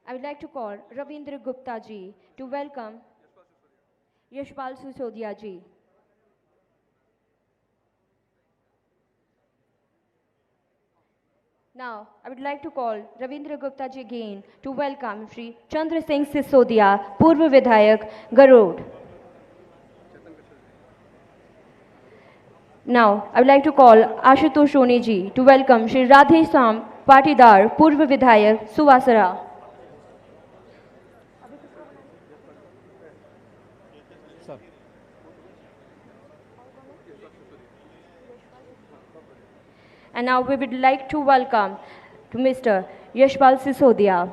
I would like to call Ravindra Gupta ji to welcome Yashpal Sisodia ji. Now, I would like to call Ravindra Gupta ji again to welcome Shri Chandra Singh Sisodia, Purva Vidhayak, Garod. Now, I would like to call Ashutosh Soni ji to welcome Shri Radhe Sam Patidar, Purva Vidhayak, Suvasara. And now we would like to welcome to Mr. Yashpal Sisodia.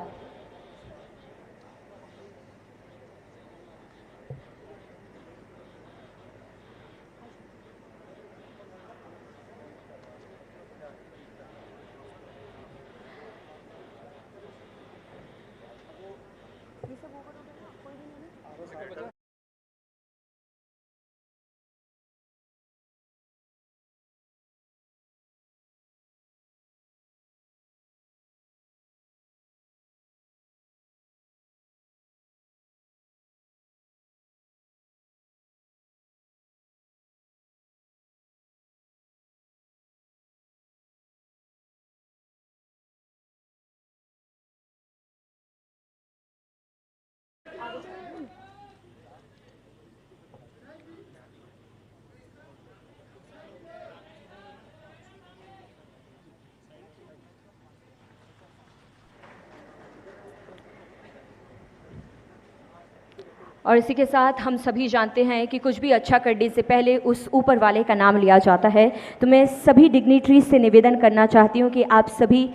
और इसी के साथ हम सभी जानते हैं कि कुछ भी अच्छा करने से पहले उस ऊपर वाले का नाम लिया जाता है। तो मैं सभी डिग्निटरीज से निवेदन करना चाहती हूं कि आप सभी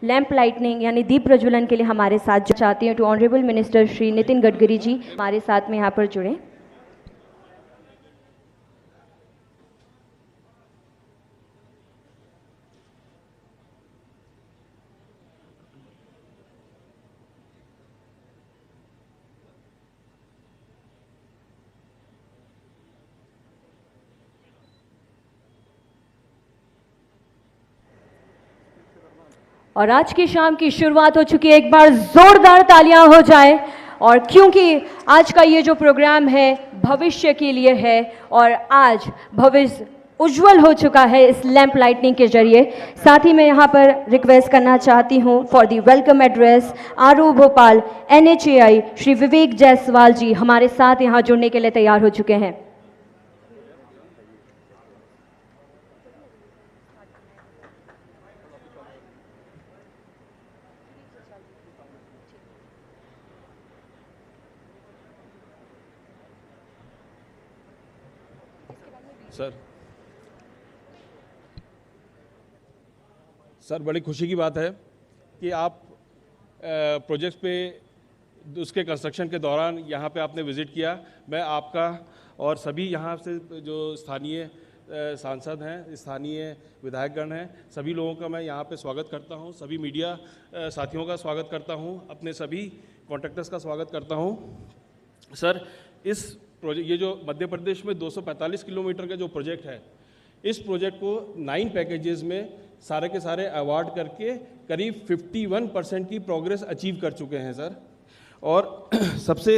लैंप लाइटनिंग यानी दीप प्रज्वलन के लिए हमारे साथ चाहती हूं। To honourable minister Shri Nitin Gadkari ji हमारे साथ में यहाँ पर जुड़े। और आज की शाम की शुरुआत हो चुकी है, एक बार जोरदार तालियां हो जाए। और क्योंकि आज का ये जो प्रोग्राम है भविष्य के लिए है और आज भविष्य उज्जवल हो चुका है इस लैंप लाइटनिंग के जरिए। साथ ही मैं यहाँ पर रिक्वेस्ट करना चाहती हूँ for the welcome address RO Bhopal NHAI Shri Vivek Jaiswal ji हमारे साथ यहाँ जुड़ने के लिए तैयार हो चुके हैं। सर बड़ी खुशी की बात है कि आप प्रोजेक्ट पे उसके कंस्ट्रक्शन के दौरान यहाँ पे आपने विज़िट किया। मैं आपका और सभी यहाँ से जो स्थानीय सांसद हैं, स्थानीय विधायकगण हैं, सभी लोगों का मैं यहाँ पे स्वागत करता हूँ। सभी मीडिया साथियों का स्वागत करता हूँ, अपने सभी कॉन्ट्रैक्टर्स का स्वागत करता हूँ। सर इस प्रोजेक्ट ये जो मध्य प्रदेश में 245 किलोमीटर का जो प्रोजेक्ट है, इस प्रोजेक्ट को 9 पैकेजेस में सारे के सारे अवार्ड करके करीब 51% की प्रोग्रेस अचीव कर चुके हैं सर। और सबसे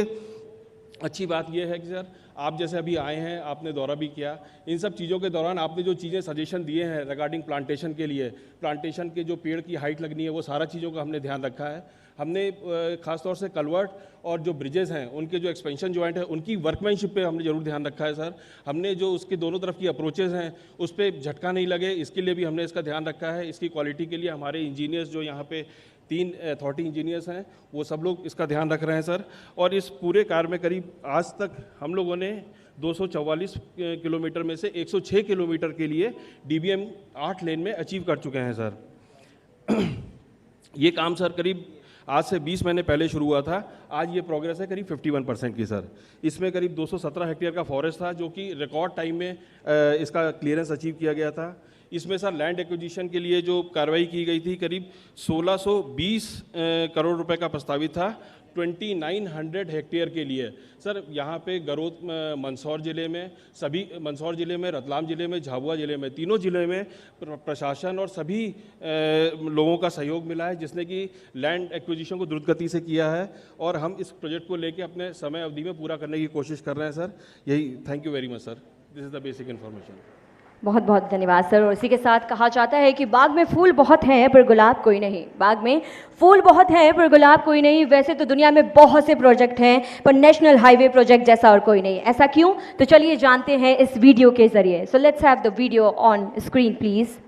अच्छी बात यह है कि सर आप जैसे अभी आए हैं, आपने दौरा भी किया, इन सब चीज़ों के दौरान आपने जो चीज़ें सजेशन दिए हैं रिगार्डिंग प्लांटेशन के लिए, प्लांटेशन के जो पेड़ की हाइट लगनी है वो सारा चीज़ों का हमने ध्यान रखा है। हमने खासतौर से कलवर्ट और जो ब्रिजेस हैं उनके जो एक्सपेंशन जॉइंट है उनकी वर्कमैनशिप पे हमने ज़रूर ध्यान रखा है सर। हमने जो उसके दोनों तरफ की अप्रोचेज़ हैं उस पर झटका नहीं लगे, इसके लिए भी हमने इसका ध्यान रखा है। इसकी क्वालिटी के लिए हमारे इंजीनियर्स जो यहाँ पे 3 अथॉरिटी इंजीनियर्स हैं वो सब लोग इसका ध्यान रख रहे हैं सर। और इस पूरे कार्य में करीब आज तक हम लोगों ने 244 किलोमीटर में से 106 किलोमीटर के लिए DBM 8 लेन में अचीव कर चुके हैं सर। ये काम सर करीब आज से 20 महीने पहले शुरू हुआ था, आज ये प्रोग्रेस है करीब 51% की सर। इसमें करीब 217 हेक्टेयर का फॉरेस्ट था जो कि रिकॉर्ड टाइम में इसका क्लियरेंस अचीव किया गया था। इसमें सर लैंड एक्विजिशन के लिए जो कार्रवाई की गई थी करीब 1620 करोड़ रुपए का प्रस्तावित था। 2900 हेक्टेयर के लिए। सर यहाँ पे गरोद मंदसौर ज़िले में, सभी मंदसौर ज़िले में, रतलाम ज़िले में, झाबुआ ज़िले में, तीनों ज़िले में प्रशासन और सभी लोगों का सहयोग मिला है, जिसने कि लैंड एक्विजिशन को द्रुत गति से किया है और हम इस प्रोजेक्ट को लेके अपने समय अवधि में पूरा करने की कोशिश कर रहे हैं सर। यही, thank you very much sir, this is the basic information. बहुत बहुत धन्यवाद सर। और इसी के साथ कहा जाता है कि बाग में फूल बहुत हैं पर गुलाब कोई नहीं। बाग में फूल बहुत हैं पर गुलाब कोई नहीं। वैसे तो दुनिया में बहुत से प्रोजेक्ट हैं पर नेशनल हाईवे प्रोजेक्ट जैसा और कोई नहीं। ऐसा क्यों? तो चलिए जानते हैं इस वीडियो के जरिए। So let's have the video on screen please.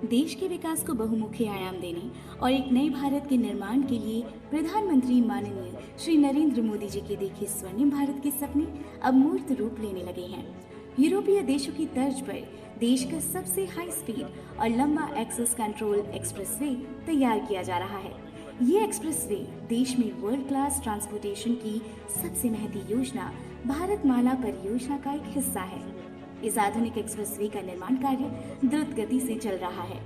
देश के विकास को बहुमुखी आयाम देने और एक नए भारत के निर्माण के लिए प्रधानमंत्री माननीय श्री नरेंद्र मोदी जी के देखे स्वर्णिम भारत के सपने अब मूर्त रूप लेने लगे हैं। यूरोपीय देशों की तर्ज पर देश का सबसे हाई स्पीड और लंबा एक्सेस कंट्रोल एक्सप्रेसवे तैयार किया जा रहा है। ये एक्सप्रेसवे देश में वर्ल्ड क्लास ट्रांसपोर्टेशन की सबसे महती योजना भारतमाला परियोजना का एक हिस्सा है। इस आधुनिक एक्सप्रेसवे का निर्माण कार्य द्रुत गति से चल रहा है।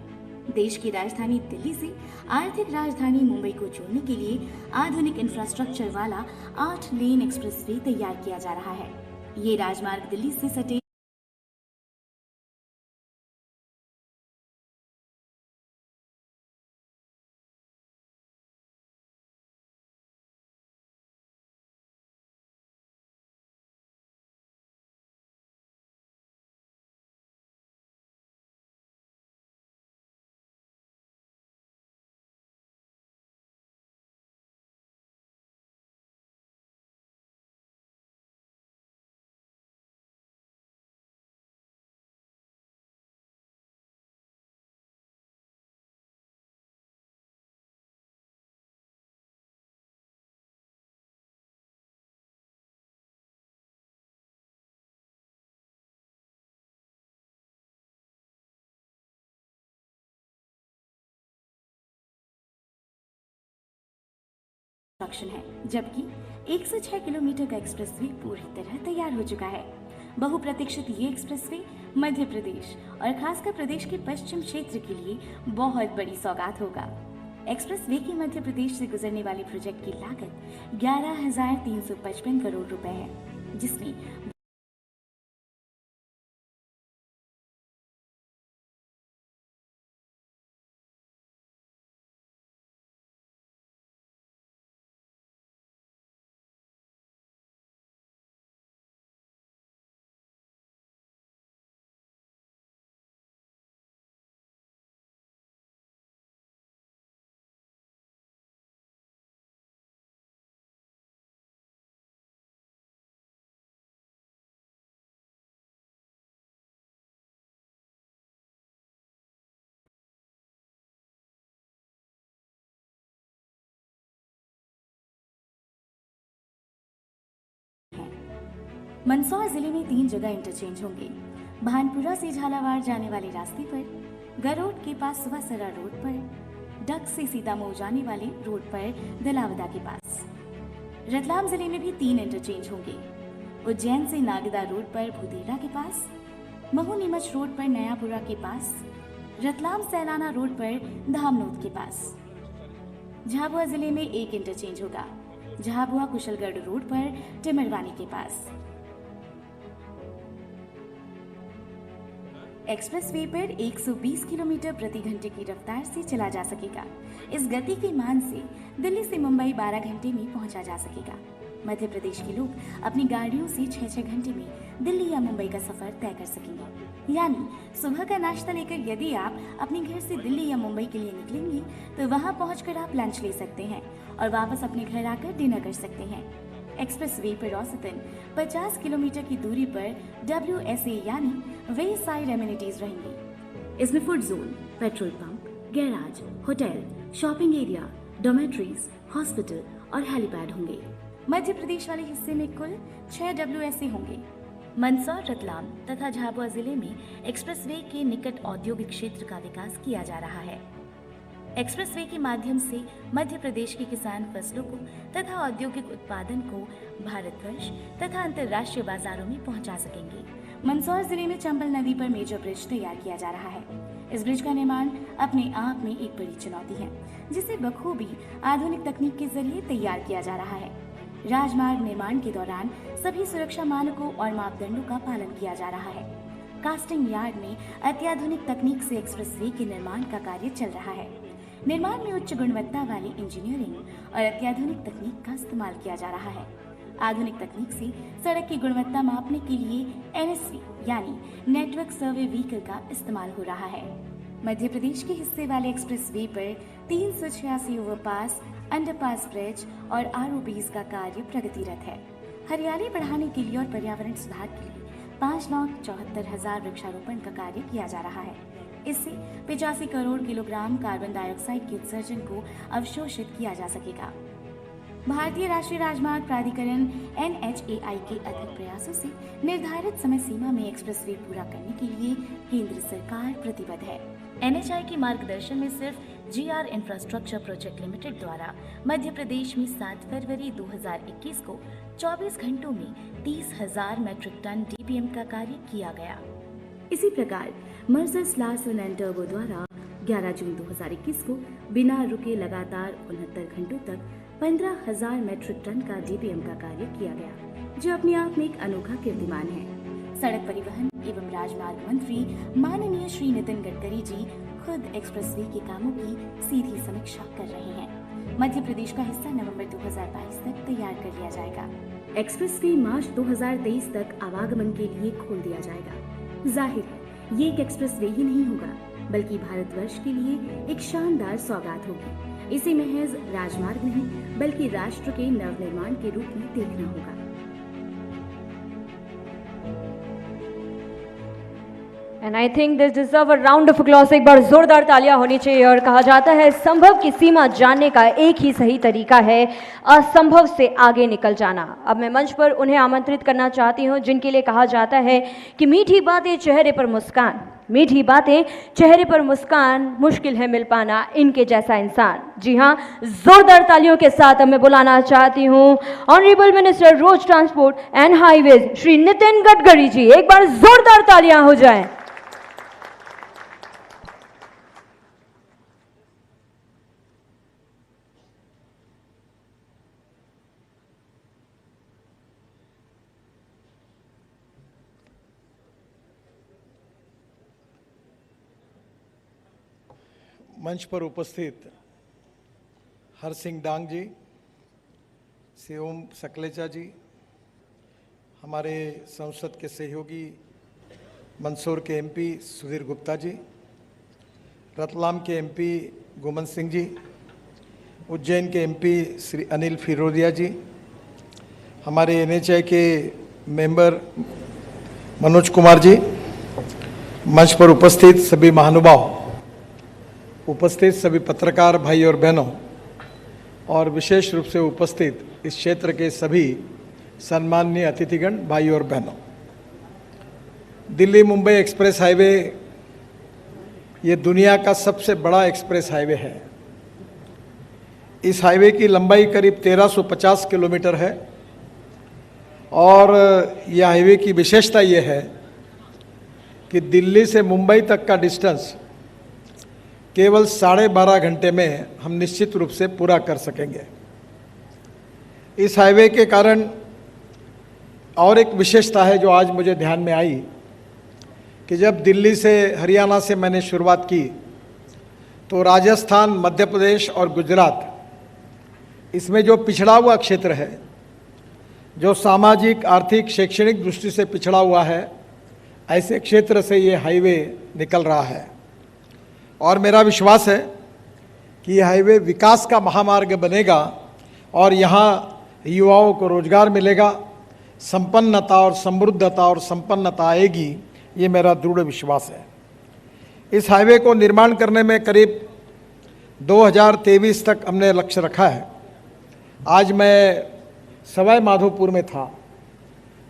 देश की राजधानी दिल्ली से आर्थिक राजधानी मुंबई को जोड़ने के लिए आधुनिक इंफ्रास्ट्रक्चर वाला 8 लेन एक्सप्रेसवे तैयार किया जा रहा है। ये राजमार्ग दिल्ली से सटे है, जबकि 106 किलोमीटर का एक्सप्रेसवे पूरी तरह तैयार हो चुका है। बहुप्रतीक्षित ये एक्सप्रेसवे मध्य प्रदेश और खासकर प्रदेश के पश्चिम क्षेत्र के लिए बहुत बड़ी सौगात होगा। एक्सप्रेसवे की मध्य प्रदेश से गुजरने वाले प्रोजेक्ट की लागत 11,355 करोड़ रुपए है, जिसमें मंदसौर जिले में 3 जगह इंटरचेंज होंगे। भानपुरा से झालावाड़ जाने वाले रास्ते पर, गरोड के पास सुवासरा रोड पर, डग से सीतामऊ जाने वाले रोड पर दलावदा के पास। रतलाम जिले में भी 3 इंटरचेंज होंगे। उज्जैन से नागदा रोड पर भूदेरा के पास, महू नीमच रोड पर नयापुरा के पास, रतलाम सैलाना रोड पर धामनोद के पास। झाबुआ जिले में 1 इंटरचेंज होगा। झाबुआ कुशलगढ़ रोड पर टिमरवानी के पास। एक्सप्रेसवे पर 120 किलोमीटर प्रति घंटे की रफ्तार से चला जा सकेगा। इस गति के मान से दिल्ली से मुंबई 12 घंटे में पहुंचा जा सकेगा। मध्य प्रदेश के लोग अपनी गाड़ियों से 6-6 घंटे में दिल्ली या मुंबई का सफर तय कर सकेंगे। यानी सुबह का नाश्ता लेकर यदि आप अपने घर से दिल्ली या मुंबई के लिए निकलेंगे तो वहां पहुंचकर आप लंच ले सकते हैं और वापस अपने घर आकर डिनर कर सकते हैं। एक्सप्रेस वे पर औसतन 50 किलोमीटर की दूरी पर WSA यानी वे साइड एमिनिटीज रहेंगी। इसमें food zone, petrol pump, garage, hotel, shopping area, dormitories, hospital और हेलीपैड होंगे। मध्य प्रदेश वाले हिस्से में कुल 6 WSA होंगे। मंदसौर, रतलाम तथा झाबुआ जिले में एक्सप्रेसवे के निकट औद्योगिक क्षेत्र का विकास किया जा रहा है। एक्सप्रेसवे के माध्यम से मध्य प्रदेश के किसान फसलों को तथा औद्योगिक उत्पादन को भारतवर्ष तथा अंतर्राष्ट्रीय बाजारों में पहुंचा सकेंगे। मंदसौर जिले में चंबल नदी पर मेजर ब्रिज तैयार किया जा रहा है। इस ब्रिज का निर्माण अपने आप में एक बड़ी चुनौती है, जिसे बखूबी आधुनिक तकनीक के जरिए तैयार किया जा रहा है। राजमार्ग निर्माण के दौरान सभी सुरक्षा मानकों और मापदंडों का पालन किया जा रहा है। कास्टिंग यार्ड में अत्याधुनिक तकनीक से एक्सप्रेसवे के निर्माण का कार्य चल रहा है। निर्माण में उच्च गुणवत्ता वाली इंजीनियरिंग और अत्याधुनिक तकनीक का इस्तेमाल किया जा रहा है। आधुनिक तकनीक से सड़क की गुणवत्ता मापने के लिए NSV यानी नेटवर्क सर्वे व्हीकल का इस्तेमाल हो रहा है। मध्य प्रदेश के हिस्से वाले एक्सप्रेसवे पर 386 ओवरपास, अंडरपास ब्रिज और ROBs का कार्य प्रगतिरत है। हरियाली बढ़ाने के लिए और पर्यावरण सुधार के लिए 5,74,000 वृक्षारोपण का कार्य किया जा रहा है। इससे 85 करोड़ किलोग्राम कार्बन डाइऑक्साइड के उत्सर्जन को अवशोषित किया जा सकेगा। भारतीय राष्ट्रीय राजमार्ग प्राधिकरण NHAI के अथक प्रयासों से निर्धारित समय सीमा में एक्सप्रेसवे पूरा करने के लिए केंद्र सरकार प्रतिबद्ध है। NHAI के मार्गदर्शन में सिर्फ GR इंफ्रास्ट्रक्चर प्रोजेक्ट लिमिटेड द्वारा मध्य प्रदेश में 7 फरवरी 2021 को 24 घंटों में 30,000 मेट्रिक टन DPM का कार्य किया गया। इसी प्रकार मर्सर्स लार्सन एंड टर्बो द्वारा 11 जून 2021 को बिना रुके लगातार 69 घंटों तक 15,000 मेट्रिक टन का DPM का कार्य किया गया, जो अपने आप में एक अनोखा कीर्तिमान है। सड़क परिवहन एवं राजमार्ग मंत्री माननीय श्री नितिन गडकरी जी खुद एक्सप्रेसवे के कामों की सीधी समीक्षा कर रहे हैं। मध्य प्रदेश का हिस्सा नवंबर 2022 तक तैयार कर लिया जाएगा। एक्सप्रेसवे मार्च 2023 तक आवागमन के लिए खोल दिया जाएगा। जाहिर है ये एक एक्सप्रेसवे ही नहीं होगा, बल्कि भारतवर्ष के लिए एक शानदार सौगात होगी। इसे महज राजमार्ग नहीं बल्कि राष्ट्र के नवनिर्माण के रूप में देखना होगा। And I think this deserve a round of applause. एक बार जोरदार तालियां होनी चाहिए। और कहा जाता है संभव की सीमा जानने का एक ही सही तरीका है, असंभव से आगे निकल जाना। अब मैं मंच पर उन्हें आमंत्रित करना चाहती हूं जिनके लिए कहा जाता है कि मीठी बातें चेहरे पर मुस्कान, मीठी बातें चेहरे पर मुस्कान, मुश्किल है मिल पाना इनके जैसा इंसान। जी हाँ, जोरदार तालियों के साथ अब मैं बुलाना चाहती हूँ honourable minister road transport and highways Shri Nitin Gadkari ji. एक बार जोरदार तालियां हो जाएं। मंच पर उपस्थित हर सिंह डांग जी, श्री ओम सकलेचा जी, हमारे संसद के सहयोगी मंदसौर के MP सुधीर गुप्ता जी, रतलाम के MP गोमन सिंह जी, उज्जैन के MP श्री अनिल फिरोदिया जी, हमारे NHAI के मेंबर मनोज कुमार जी, मंच पर उपस्थित सभी महानुभाव, उपस्थित सभी पत्रकार भाई और बहनों और विशेष रूप से उपस्थित इस क्षेत्र के सभी सम्माननीय अतिथिगण भाई और बहनों। दिल्ली मुंबई एक्सप्रेस हाईवे ये दुनिया का सबसे बड़ा एक्सप्रेस हाईवे है। इस हाईवे की लंबाई करीब 1350 किलोमीटर है और यह हाईवे की विशेषता ये है कि दिल्ली से मुंबई तक का डिस्टेंस केवल 12.5 घंटे में हम निश्चित रूप से पूरा कर सकेंगे। इस हाईवे के कारण और एक विशेषता है जो आज मुझे ध्यान में आई कि जब दिल्ली से हरियाणा से मैंने शुरुआत की तो राजस्थान, मध्य प्रदेश और गुजरात, इसमें जो पिछड़ा हुआ क्षेत्र है जो सामाजिक, आर्थिक, शैक्षणिक दृष्टि से पिछड़ा हुआ है, ऐसे क्षेत्र से ये हाईवे निकल रहा है। और मेरा विश्वास है कि यह हाईवे विकास का महामार्ग बनेगा और यहाँ युवाओं को रोजगार मिलेगा, संपन्नता और समृद्धता और संपन्नता आएगी, ये मेरा दृढ़ विश्वास है। इस हाईवे को निर्माण करने में करीब 2023 तक हमने लक्ष्य रखा है। आज मैं सवाई माधोपुर में था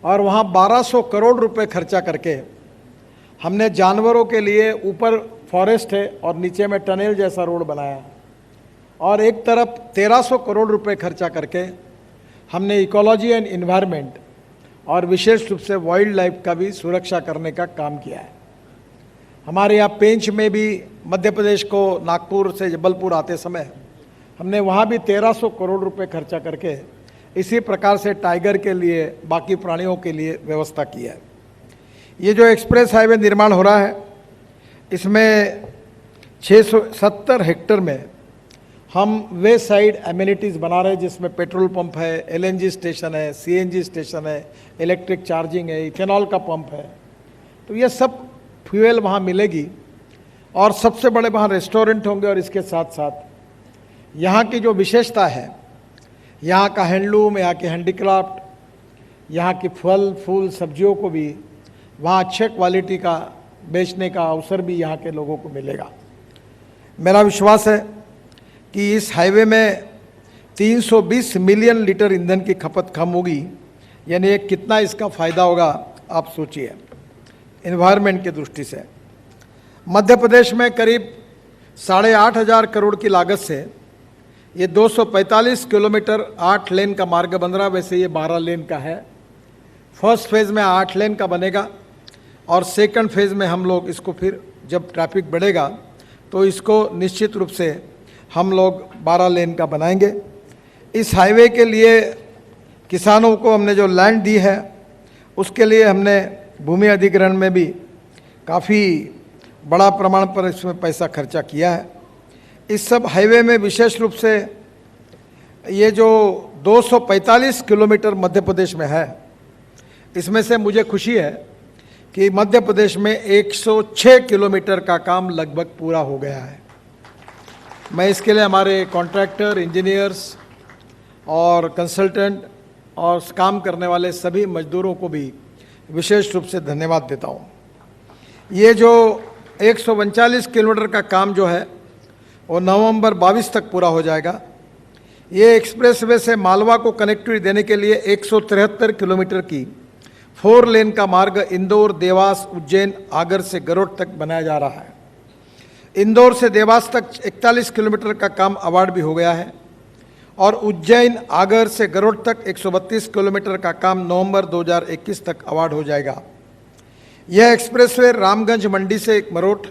और वहाँ 1200 करोड़ रुपए खर्चा करके हमने जानवरों के लिए ऊपर फॉरेस्ट है और नीचे में टनल जैसा रोड बनाया, और एक तरफ 1300 करोड़ रुपए खर्चा करके हमने इकोलॉजी एंड इन्वायरमेंट और विशेष रूप से वाइल्ड लाइफ का भी सुरक्षा करने का काम किया है। हमारे यहाँ पेंच में भी मध्य प्रदेश को नागपुर से जबलपुर आते समय हमने वहाँ भी 1300 करोड़ रुपए खर्चा करके इसी प्रकार से टाइगर के लिए, बाकी प्राणियों के लिए व्यवस्था की है। ये जो एक्सप्रेस हाईवे निर्माण हो रहा है, इसमें 670 हेक्टेयर में हम वे साइड एमिनिटीज़ बना रहे हैं, जिसमें पेट्रोल पंप है, एलएनजी स्टेशन है, सीएनजी स्टेशन है, इलेक्ट्रिक चार्जिंग है, इथेनॉल का पंप है। तो ये सब फ्यूल वहाँ मिलेगी और सबसे बड़े वहाँ रेस्टोरेंट होंगे। और इसके साथ साथ यहाँ की जो विशेषता है, यहाँ का हैंडलूम, यहाँ की हैंडीक्राफ्ट, यहाँ की फल फूल सब्जियों को भी वहाँ अच्छे क्वालिटी का बेचने का अवसर भी यहाँ के लोगों को मिलेगा। मेरा विश्वास है कि इस हाईवे में 320 मिलियन लीटर ईंधन की खपत कम होगी, यानी कितना इसका फ़ायदा होगा आप सोचिए एनवायरनमेंट की दृष्टि से। मध्य प्रदेश में करीब 8,500 करोड़ की लागत से ये 245 किलोमीटर 8 लेन का मार्ग बन रहा। वैसे ये 12 लेन का है। फर्स्ट फेज़ में 8 लेन का बनेगा और सेकंड फेज़ में हम लोग इसको फिर जब ट्रैफिक बढ़ेगा तो इसको निश्चित रूप से हम लोग 12 लेन का बनाएंगे। इस हाईवे के लिए किसानों को हमने जो लैंड दी है उसके लिए हमने भूमि अधिग्रहण में भी काफ़ी बड़ा प्रमाण पर इसमें पैसा खर्चा किया है। इस सब हाईवे में विशेष रूप से ये जो 245 किलोमीटर मध्य प्रदेश में है, इसमें से मुझे खुशी है कि मध्य प्रदेश में 106 किलोमीटर का काम लगभग पूरा हो गया है। मैं इसके लिए हमारे कॉन्ट्रैक्टर, इंजीनियर्स और कंसल्टेंट और काम करने वाले सभी मजदूरों को भी विशेष रूप से धन्यवाद देता हूँ। ये जो 139 किलोमीटर का काम जो है वो नवंबर 22 तक पूरा हो जाएगा। ये एक्सप्रेसवे से मालवा को कनेक्टिविटी देने के लिए 173 किलोमीटर की 4 लेन का मार्ग इंदौर, देवास, उज्जैन, आगर से गरुड़ तक बनाया जा रहा है। इंदौर से देवास तक 41 किलोमीटर का काम अवार्ड भी हो गया है और उज्जैन, आगर से गरुड़ तक 132 किलोमीटर का काम नवंबर 2021 तक अवार्ड हो जाएगा। यह एक्सप्रेसवे रामगंज मंडी से मरोट,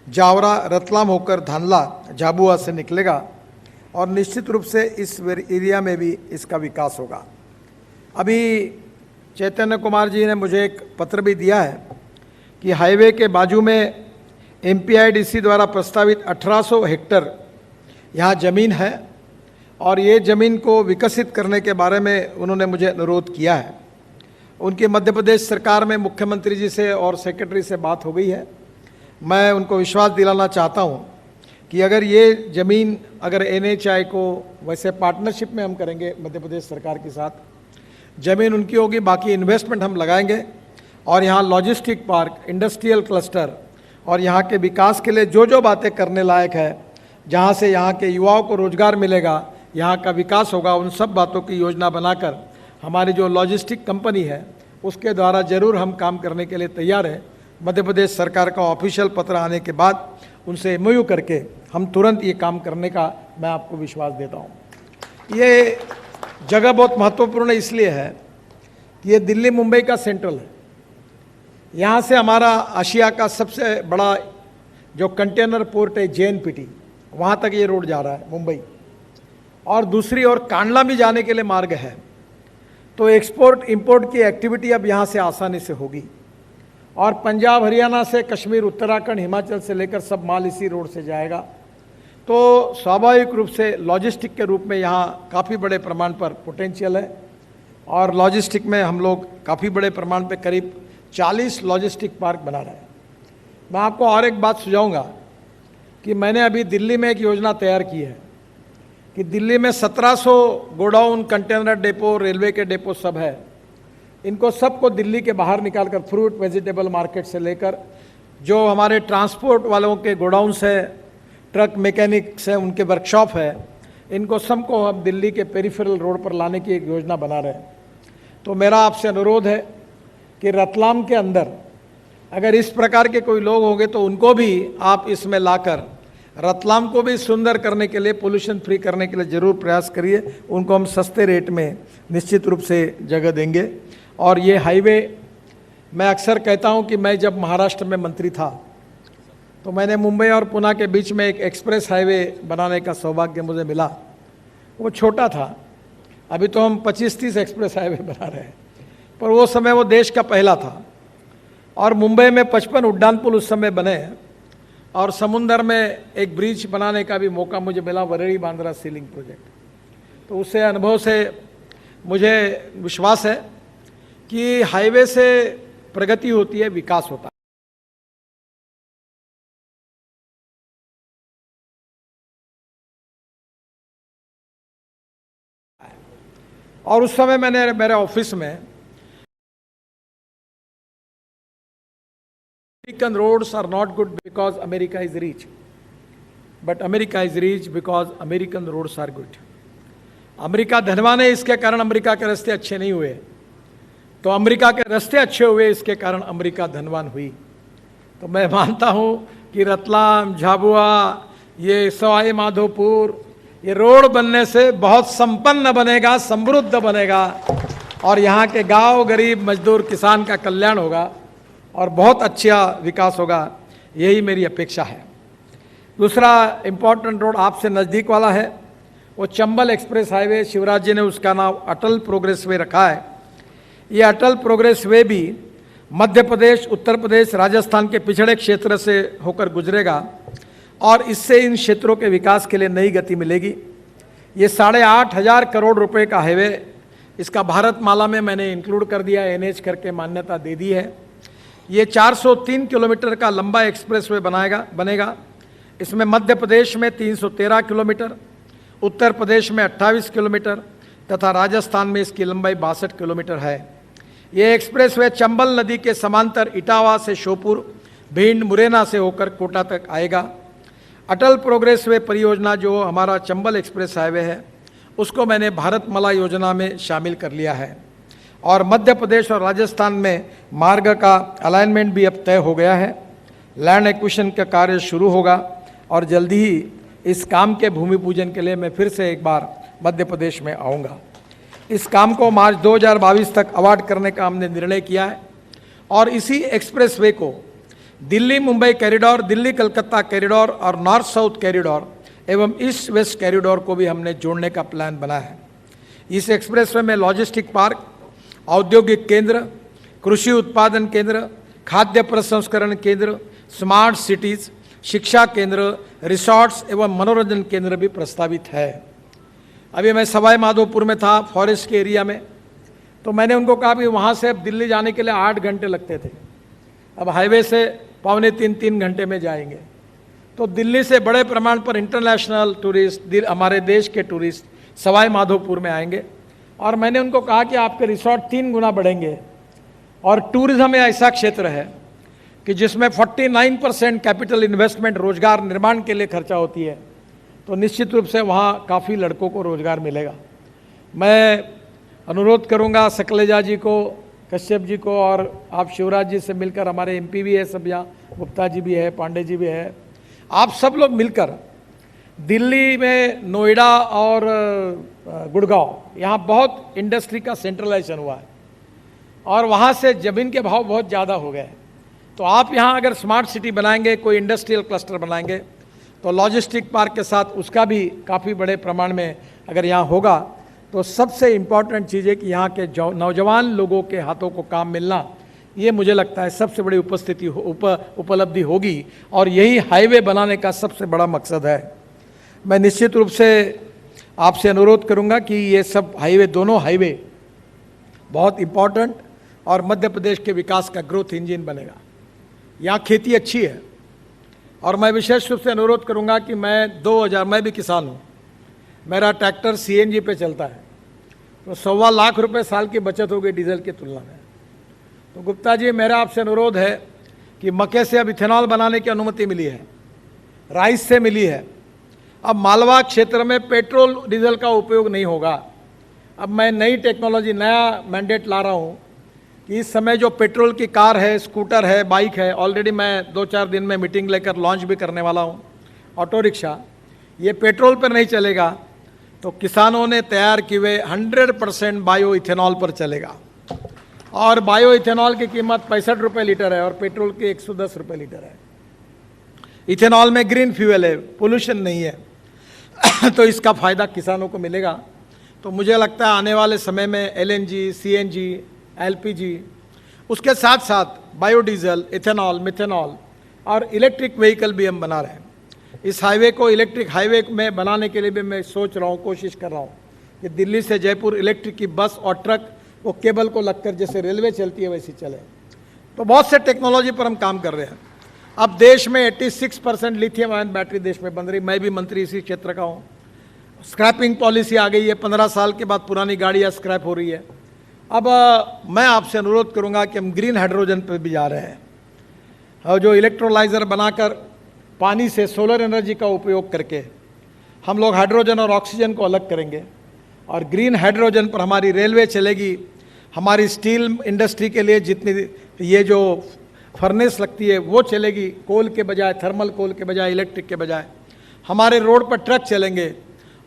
जावरा, रतलाम होकर धानला, झाबुआ से निकलेगा और निश्चित रूप से इस एरिया में भी इसका विकास होगा। अभी चैतन्य कुमार जी ने मुझे एक पत्र भी दिया है कि हाईवे के बाजू में MPIDC द्वारा प्रस्तावित 1800 हेक्टेयर यहाँ ज़मीन है और ये ज़मीन को विकसित करने के बारे में उन्होंने मुझे अनुरोध किया है। उनकी मध्य प्रदेश सरकार में मुख्यमंत्री जी से और सेक्रेटरी से बात हो गई है। मैं उनको विश्वास दिलाना चाहता हूँ कि अगर ये ज़मीन अगर NHI को, वैसे पार्टनरशिप में हम करेंगे मध्य प्रदेश सरकार के साथ, ज़मीन उनकी होगी, बाकी इन्वेस्टमेंट हम लगाएंगे और यहाँ लॉजिस्टिक पार्क, इंडस्ट्रियल क्लस्टर और यहाँ के विकास के लिए जो जो बातें करने लायक है, जहाँ से यहाँ के युवाओं को रोजगार मिलेगा, यहाँ का विकास होगा, उन सब बातों की योजना बनाकर हमारी जो लॉजिस्टिक कंपनी है उसके द्वारा ज़रूर हम काम करने के लिए तैयार हैं। मध्य प्रदेश सरकार का ऑफिशियल पत्र आने के बाद उनसे MOU करके हम तुरंत ये काम करने का मैं आपको विश्वास देता हूँ। ये जगह बहुत महत्वपूर्ण इसलिए है कि ये दिल्ली मुंबई का सेंट्रल है। यहाँ से हमारा आशिया का सबसे बड़ा जो कंटेनर पोर्ट है JNPT, वहाँ तक ये रोड जा रहा है मुंबई, और दूसरी ओर कांडला भी जाने के लिए मार्ग है। तो एक्सपोर्ट इंपोर्ट की एक्टिविटी अब यहाँ से आसानी से होगी और पंजाब, हरियाणा से कश्मीर, उत्तराखंड, हिमाचल से लेकर सब माल इसी रोड से जाएगा। तो स्वाभाविक रूप से लॉजिस्टिक के रूप में यहाँ काफ़ी बड़े प्रमाण पर पोटेंशियल है। और लॉजिस्टिक में हम लोग काफ़ी बड़े प्रमाण पे करीब 40 लॉजिस्टिक पार्क बना रहे हैं। मैं आपको और एक बात सुझाऊंगा कि मैंने अभी दिल्ली में एक योजना तैयार की है कि दिल्ली में 1700 गोडाउन, कंटेनर डेपो, रेलवे के डेपो सब है। इनको सबको दिल्ली के बाहर निकालकर फ्रूट वेजिटेबल मार्केट से लेकर जो हमारे ट्रांसपोर्ट वालों के गोडाउन्स है, ट्रक मैकेनिक्स है, उनके वर्कशॉप है, इनको सबको हम दिल्ली के पेरिफेरल रोड पर लाने की एक योजना बना रहे हैं। तो मेरा आपसे अनुरोध है कि रतलाम के अंदर अगर इस प्रकार के कोई लोग होंगे तो उनको भी आप इसमें लाकर रतलाम को भी सुंदर करने के लिए, पोल्यूशन फ्री करने के लिए जरूर प्रयास करिए। उनको हम सस्ते रेट में निश्चित रूप से जगह देंगे। और ये हाईवे, मैं अक्सर कहता हूँ कि मैं जब महाराष्ट्र में मंत्री था तो मैंने मुंबई और पुणे के बीच में एक एक्सप्रेस हाईवे बनाने का सौभाग्य मुझे मिला। वो छोटा था, अभी तो हम 25-30 एक्सप्रेस हाईवे बना रहे हैं, पर वो समय वो देश का पहला था। और मुंबई में 55 उड्डान पुल उस समय बने और समुंदर में एक ब्रिज बनाने का भी मौका मुझे मिला, वरेली बांद्रा सीलिंग प्रोजेक्ट। तो उससे अनुभव से मुझे विश्वास है कि हाईवे से प्रगति होती है, विकास होता है। और उस समय मैंने मेरे ऑफिस में American roads are not good because America is rich, but America is rich because American roads are good. America धनवान है, इसके कारण अमेरिका के रास्ते अच्छे नहीं हुए, तो अमेरिका के रास्ते अच्छे हुए, इसके कारण अमेरिका धनवान हुई। तो मैं मानता हूँ कि रतलाम, झाबुआ, ये सवाई माधोपुर, ये रोड बनने से बहुत संपन्न बनेगा, समृद्ध बनेगा और यहाँ के गांव, गरीब, मजदूर, किसान का कल्याण होगा और बहुत अच्छा विकास होगा। यही मेरी अपेक्षा है। दूसरा इम्पोर्टेंट रोड आपसे नज़दीक वाला है, वो चंबल एक्सप्रेस हाईवे। शिवराज जी ने उसका नाम अटल प्रोग्रेस वे रखा है। ये अटल प्रोग्रेस वे भी मध्य प्रदेश, उत्तर प्रदेश, राजस्थान के पिछड़े क्षेत्र से होकर गुजरेगा और इससे इन क्षेत्रों के विकास के लिए नई गति मिलेगी। ये 8,500 करोड़ रुपए का हाईवे, इसका भारतमाला में मैंने इंक्लूड कर दिया, एनएच करके मान्यता दे दी है। ये 403 किलोमीटर का लंबा एक्सप्रेसवे बनेगा। इसमें मध्य प्रदेश में 313 किलोमीटर, उत्तर प्रदेश में 28 किलोमीटर तथा राजस्थान में इसकी लंबाई 62 किलोमीटर है। ये एक्सप्रेसवे चंबल नदी के समांतर इटावा से श्योपुर, भिंड, मुरैना से होकर कोटा तक आएगा। अटल प्रोग्रेस वे परियोजना जो हमारा चंबल एक्सप्रेस हाईवे है, उसको मैंने भारतमाला योजना में शामिल कर लिया है और मध्य प्रदेश और राजस्थान में मार्ग का अलाइनमेंट भी अब तय हो गया है। लैंड एक्विजिशन का कार्य शुरू होगा और जल्दी ही इस काम के भूमि पूजन के लिए मैं फिर से एक बार मध्य प्रदेश में आऊँगा। इस काम को मार्च 2022 तक अवार्ड करने का हमने निर्णय किया है और इसी एक्सप्रेस वे को दिल्ली मुंबई कॉरिडोर, दिल्ली कलकत्ता कॉरिडोर और नॉर्थ साउथ कॉरिडोर एवं ईस्ट वेस्ट कॉरिडोर को भी हमने जोड़ने का प्लान बना है। इस एक्सप्रेसवे में लॉजिस्टिक पार्क, औद्योगिक केंद्र, कृषि उत्पादन केंद्र, खाद्य प्रसंस्करण केंद्र, स्मार्ट सिटीज, शिक्षा केंद्र, रिसॉर्ट्स एवं मनोरंजन केंद्र भी प्रस्तावित है। अभी मैं सवाई माधोपुर में था, फॉरेस्ट के एरिया में, तो मैंने उनको कहा कि वहाँ से अब दिल्ली जाने के लिए 8 घंटे लगते थे, अब हाईवे से 2.25-3 घंटे में जाएंगे। तो दिल्ली से बड़े प्रमाण पर इंटरनेशनल टूरिस्ट, हमारे देश के टूरिस्ट सवाई माधोपुर में आएंगे और मैंने उनको कहा कि आपके रिसॉर्ट 3 गुना बढ़ेंगे। और टूरिज्म ऐसा क्षेत्र है कि जिसमें 49% कैपिटल इन्वेस्टमेंट रोजगार निर्माण के लिए खर्चा होती है, तो निश्चित रूप से वहाँ काफ़ी लड़कों को रोजगार मिलेगा। मैं अनुरोध करूँगा सकलेजा जी को, कश्यप जी को और आप शिवराज जी से मिलकर, हमारे एमपी भी है सब यहाँ, गुप्ता जी भी है, पांडे जी भी है, आप सब लोग मिलकर दिल्ली में नोएडा और गुड़गांव, यहाँ बहुत इंडस्ट्री का सेंट्रलाइजेशन हुआ है और वहाँ से ज़मीन के भाव बहुत ज़्यादा हो गए। तो आप यहाँ अगर स्मार्ट सिटी बनाएंगे, कोई इंडस्ट्रियल क्लस्टर बनाएंगे, तो लॉजिस्टिक पार्क के साथ उसका भी काफ़ी बड़े प्रमाण में अगर यहाँ होगा, तो सबसे इम्पॉर्टेंट चीज़ है कि यहाँ के नौजवान लोगों के हाथों को काम मिलना, ये मुझे लगता है सबसे बड़ी उपलब्धि होगी और यही हाईवे बनाने का सबसे बड़ा मकसद है। मैं निश्चित रूप से आपसे अनुरोध करूंगा कि ये सब हाईवे, दोनों हाईवे बहुत इम्पॉर्टेंट और मध्य प्रदेश के विकास का ग्रोथ इंजन बनेगा। यहाँ खेती अच्छी है और मैं विशेष रूप से अनुरोध करूँगा कि मैं भी किसान हूँ, मेरा ट्रैक्टर CNG पे चलता है, तो 1.25 लाख रुपए साल की बचत होगी डीजल की तुलना में। तो गुप्ता जी, मेरा आपसे अनुरोध है कि मक्के से अब इथेनॉल बनाने की अनुमति मिली है, राइस से मिली है, अब मालवा क्षेत्र में पेट्रोल डीजल का उपयोग नहीं होगा। अब मैं नई टेक्नोलॉजी, नया मैंडेट ला रहा हूँ कि इस समय जो पेट्रोल की कार है, स्कूटर है, बाइक है, ऑलरेडी मैं 2-4 दिन में मीटिंग लेकर लॉन्च भी करने वाला हूँ, ऑटो रिक्शा, ये पेट्रोल पर नहीं चलेगा तो किसानों ने तैयार किए हुए 100% बायो इथेनॉल पर चलेगा। और बायो इथेनॉल की कीमत 65 रुपये लीटर है और पेट्रोल की 110 रुपये लीटर है। इथेनॉल में ग्रीन फ्यूल है, पोल्यूशन नहीं है तो इसका फ़ायदा किसानों को मिलेगा। तो मुझे लगता है आने वाले समय में LNG, CNG, LPG, उसके साथ साथ बायोडीजल, इथेनॉल, मिथेनॉल और इलेक्ट्रिक व्हीकल भी हम बना रहे हैं। इस हाईवे को इलेक्ट्रिक हाईवे में बनाने के लिए भी मैं सोच रहा हूँ, कोशिश कर रहा हूँ कि दिल्ली से जयपुर इलेक्ट्रिक की बस और ट्रक वो केबल को लगकर जैसे रेलवे चलती है वैसी चले। तो बहुत से टेक्नोलॉजी पर हम काम कर रहे हैं। अब देश में 86% लिथियम आयन बैटरी देश में बन रही, मैं भी मंत्री इसी क्षेत्र का हूँ। स्क्रैपिंग पॉलिसी आ गई है, 15 साल के बाद पुरानी गाड़ियाँ स्क्रैप हो रही है। अब मैं आपसे अनुरोध करूँगा कि हम ग्रीन हाइड्रोजन पर भी जा रहे हैं, और जो इलेक्ट्रोलाइज़र बनाकर पानी से सोलर एनर्जी का उपयोग करके हम लोग हाइड्रोजन और ऑक्सीजन को अलग करेंगे और ग्रीन हाइड्रोजन पर हमारी रेलवे चलेगी। हमारी स्टील इंडस्ट्री के लिए जितनी ये जो फर्नेस लगती है वो चलेगी, कोल के बजाय, थर्मल कोल के बजाय, इलेक्ट्रिक के बजाय। हमारे रोड पर ट्रक चलेंगे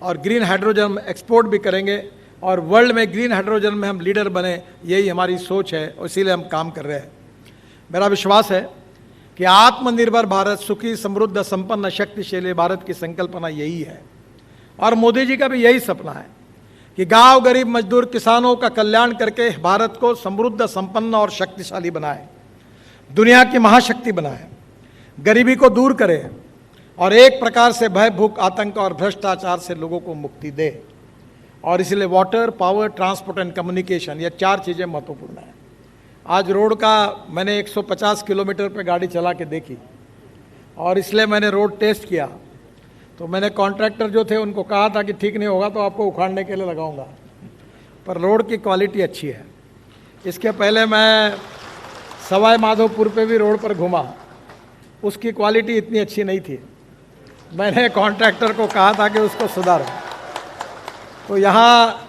और ग्रीन हाइड्रोजन एक्सपोर्ट भी करेंगे और वर्ल्ड में ग्रीन हाइड्रोजन में हम लीडर बने, यही हमारी सोच है और इसीलिए हम काम कर रहे हैं। मेरा विश्वास है कि आत्मनिर्भर भारत, सुखी, समृद्ध, संपन्न, शक्तिशाली भारत की संकल्पना यही है और मोदी जी का भी यही सपना है कि गांव, गरीब, मजदूर, किसानों का कल्याण करके भारत को समृद्ध, संपन्न और शक्तिशाली बनाए, दुनिया की महाशक्ति बनाए, गरीबी को दूर करे और एक प्रकार से भय, भूख, आतंक और भ्रष्टाचार से लोगों को मुक्ति दे। और इसलिए water, power, transport and communication, ये 4 चीज़ें महत्वपूर्ण हैं। आज रोड का मैंने 150 किलोमीटर पे गाड़ी चला के देखी और इसलिए मैंने रोड टेस्ट किया। तो मैंने कॉन्ट्रैक्टर जो थे उनको कहा था कि ठीक नहीं होगा तो आपको उखाड़ने के लिए लगाऊंगा, पर रोड की क्वालिटी अच्छी है। इसके पहले मैं सवाई माधोपुर पे भी रोड पर घूमा, उसकी क्वालिटी इतनी अच्छी नहीं थी। मैंने कॉन्ट्रैक्टर को कहा था कि उसको सुधारो। तो यहाँ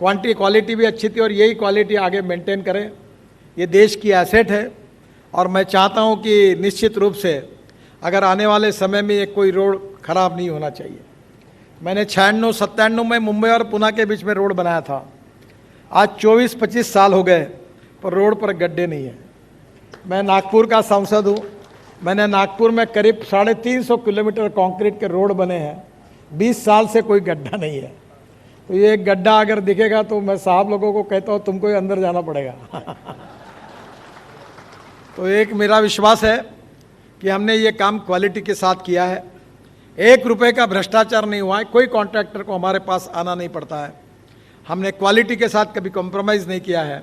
क्वालिटी भी अच्छी थी और यही क्वालिटी आगे मेंटेन करें। ये देश की एसेट है और मैं चाहता हूँ कि निश्चित रूप से अगर आने वाले समय में ये कोई रोड खराब नहीं होना चाहिए। मैंने 96-97 में मुंबई और पुणे के बीच में रोड बनाया था। आज 24-25 साल हो गए पर रोड पर गड्ढे नहीं है। मैं नागपुर का सांसद हूँ, मैंने नागपुर में करीब 350 किलोमीटर कंक्रीट के रोड बने हैं, 20 साल से कोई गड्ढा नहीं है। तो ये एक गड्ढा अगर दिखेगा तो मैं साहब लोगों को कहता हूँ तुमको ही अंदर जाना पड़ेगा। तो एक मेरा विश्वास है कि हमने ये काम क्वालिटी के साथ किया है। 1 रुपये का भ्रष्टाचार नहीं हुआ है, कोई कॉन्ट्रैक्टर को हमारे पास आना नहीं पड़ता है। हमने क्वालिटी के साथ कभी कॉम्प्रोमाइज़ नहीं किया है।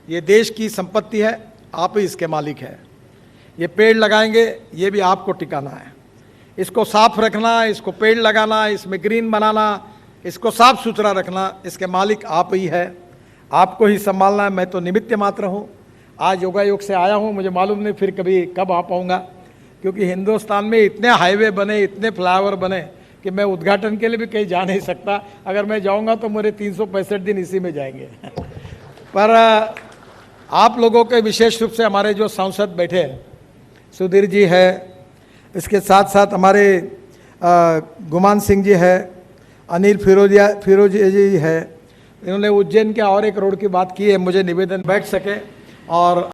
ये देश की संपत्ति है, आप ही इसके मालिक हैं। ये पेड़ लगाएंगे, ये भी आपको टिकाना है। इसको साफ रखना, इसको पेड़ लगाना, इसमें ग्रीन बनाना, इसको साफ सुथरा रखना, इसके मालिक आप ही है, आपको ही संभालना है। मैं तो निमित्त मात्र हूँ। आज योगायोग से आया हूँ, मुझे मालूम नहीं फिर कभी कब आ पाऊँगा, क्योंकि हिंदुस्तान में इतने हाईवे बने, इतने फ्लाईओवर बने कि मैं उद्घाटन के लिए भी कहीं जा नहीं सकता। अगर मैं जाऊँगा तो मेरे 365 दिन इसी में जाएंगे। पर आप लोगों के विशेष रूप से हमारे जो सांसद बैठे हैं, सुधीर जी है, इसके साथ साथ हमारे गुमान सिंह जी है, अनिल फिरोज जी है, इन्होंने उज्जैन के और एक रोड की बात की है। मुझे निवेदन बैठ सके और